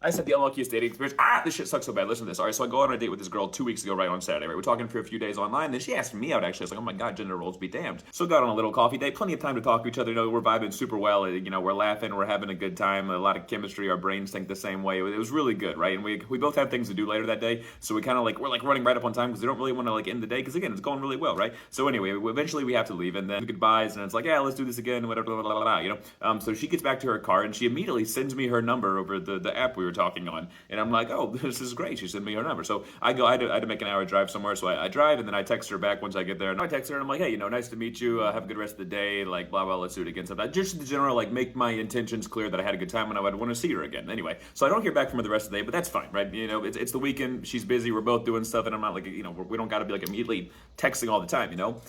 I said the unluckiest dating experience. This shit sucks so bad. Listen to this. All right, so I go on a date with this girl 2 weeks ago, right on Saturday. Right, we're talking for a few days online. Then she asked me out. Actually, I was like, oh my god, gender roles be damned. So got on a little coffee date. Plenty of time to talk to each other. You know, we're vibing super well. You know, we're laughing. We're having a good time. A lot of chemistry. Our brains think the same way. It was really good, right? And we both had things to do later that day. So we kind of like we're like running right up on time because we don't really want to like end the day because again, it's going really well, right? So anyway, eventually we have to leave and then goodbyes and it's like, yeah, let's do this again. Whatever, blah, blah, blah, blah, you know. So she gets back to her car and she immediately sends me her number over the app we were talking on. And I'm like, oh, this is great. She sent me her number. So I go, I had to make an hour drive somewhere. So I drive and then I text her back once I get there. And I text her and I'm like, hey, you know, nice to meet you. Have a good rest of the day. Like, blah, blah, let's do it again. So just in general, like make my intentions clear that I had a good time and I would want to see her again. Anyway, so I don't hear back from her the rest of the day, but that's fine, right? You know, it's the weekend. She's busy. We're both doing stuff and I'm not like, you know, we don't got to be like immediately texting all the time, you know?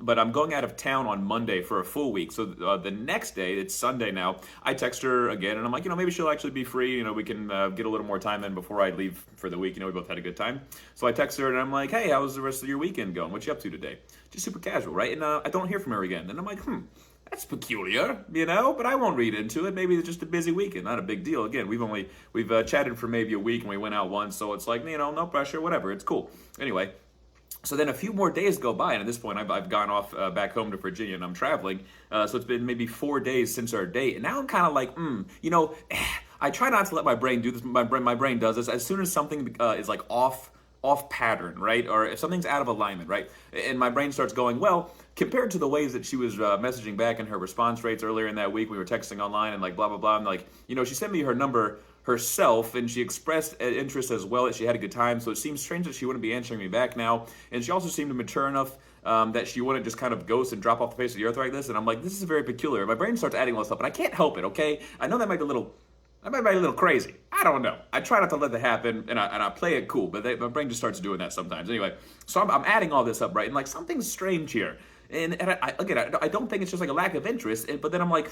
But I'm going out of town on Monday for a full week. So the next day, it's Sunday now, I text her again and I'm like, you know, maybe she'll actually be free. You know, we can get a little more time in before I leave for the week. You know, we both had a good time. So I text her and I'm like, hey, how was the rest of your weekend going? What you up to today? Just super casual, right? And I don't hear from her again. And I'm like, that's peculiar, you know, but I won't read into it. Maybe it's just a busy weekend, not a big deal. Again, we've chatted for maybe a week and we went out once. So it's like, you know, no pressure, whatever. It's cool. Anyway. So then a few more days go by, and at this point, I've gone off back home to Virginia, and I'm traveling. So it's been maybe 4 days since our date, and now I'm kind of like, you know, I try not to let my brain do this. My brain does this as soon as something is like off pattern, right? Or if something's out of alignment, right? And my brain starts going, well, compared to the ways that she was messaging back and her response rates earlier in that week, we were texting online and like blah blah blah. I'm like, you know, she sent me her number herself and she expressed interest as well that she had a good time, so it seems strange that she wouldn't be answering me back now. And she also seemed mature enough that she wouldn't just kind of ghost and drop off the face of the earth like this. And I'm like, this is very peculiar. My brain starts adding all this stuff and I can't help it. Okay, I know that might be a little crazy. I don't know. I try not to let that happen, and I play it cool, but my brain just starts doing that sometimes. Anyway, so I'm adding all this up, right? And like something's strange here. And I don't think it's just like a lack of interest, but then I'm like,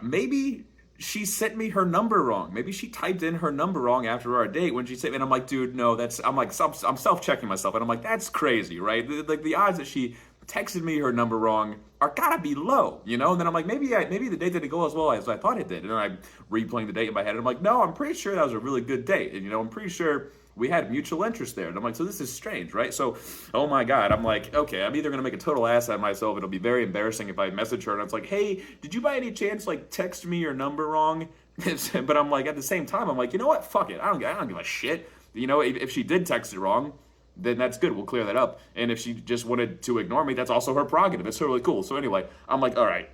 maybe she sent me her number wrong. Maybe she typed in her number wrong after our date when she said, and I'm like, dude, no, I'm self-checking myself, and I'm like, that's crazy, right? Like the odds that she texted me her number wrong are gotta be low, you know? And then I'm like, maybe the date didn't go as well as I thought it did. And then I'm replaying the date in my head, and I'm like, no, I'm pretty sure that was a really good date, and you know, I'm pretty sure we had mutual interest there. And I'm like, so this is strange, right? So, oh my God, I'm like, okay, I'm either gonna make a total ass out of myself. It'll be very embarrassing if I message her and it's like, hey, did you by any chance like text me your number wrong? But I'm like, at the same time, I'm like, you know what? Fuck it. I don't give a shit. You know, if she did text it wrong, then that's good. We'll clear that up. And if she just wanted to ignore me, that's also her prerogative. It's totally cool. So anyway, I'm like, all right.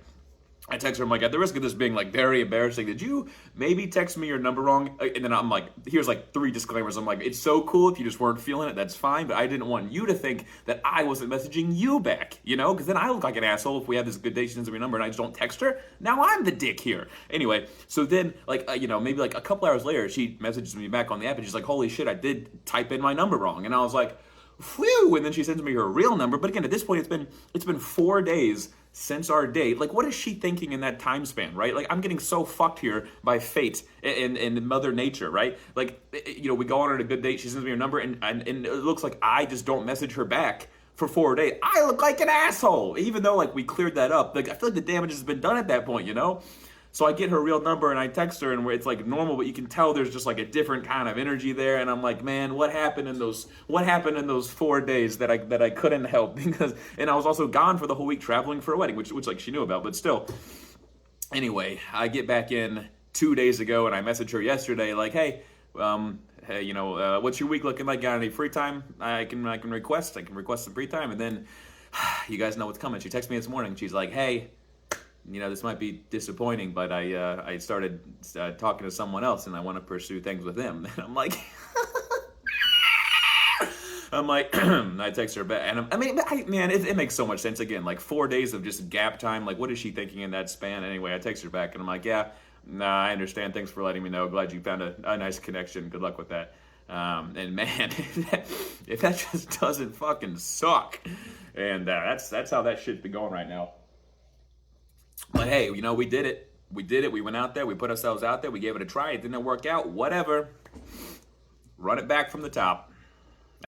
I text her, I'm like, at the risk of this being like very embarrassing, did you maybe text me your number wrong? And then I'm like, here's like 3 disclaimers. I'm like, it's so cool if you just weren't feeling it, that's fine. But I didn't want you to think that I wasn't messaging you back, you know? Because then I look like an asshole if we have this good date, she sends me your number and I just don't text her. Now I'm the dick here. Anyway, so then like, you know, maybe like a couple hours later, she messages me back on the app and she's like, holy shit, I did type in my number wrong. And I was like, whew, and then she sends me her real number. But again, at this point, it's been 4 days since our date. Like, what is she thinking in that time span, right? Like, I'm getting so fucked here by fate and Mother Nature, right? Like, you know, we go on a good date, she sends me her number, and it looks like I just don't message her back for 4 days. I look like an asshole, even though, like, we cleared that up. Like, I feel like the damage has been done at that point, you know? So I get her real number and I text her and it's like normal, but you can tell there's just like a different kind of energy there. And I'm like, man, what happened in those 4 days that I couldn't help? And I was also gone for the whole week traveling for a wedding, which like she knew about, but still. Anyway, I get back in 2 days ago and I messaged her yesterday like, hey, you know, what's your week looking like? Got any free time? I can request some free time. And then you guys know what's coming. She texted me this morning. She's like, hey, you know, this might be disappointing, but I started talking to someone else and I want to pursue things with them. And I'm like, I text her back, and man, it makes so much sense. Again, like 4 days of just gap time. Like, what is she thinking in that span? Anyway, I text her back, and I'm like, yeah, nah, I understand. Thanks for letting me know. Glad you found a nice connection. Good luck with that. And man, if that just doesn't fucking suck, and that's how that shit's been going right now. But hey, you know, we did it. We went out there. We put ourselves out there. We gave it a try. It didn't work out. Whatever. Run it back from the top.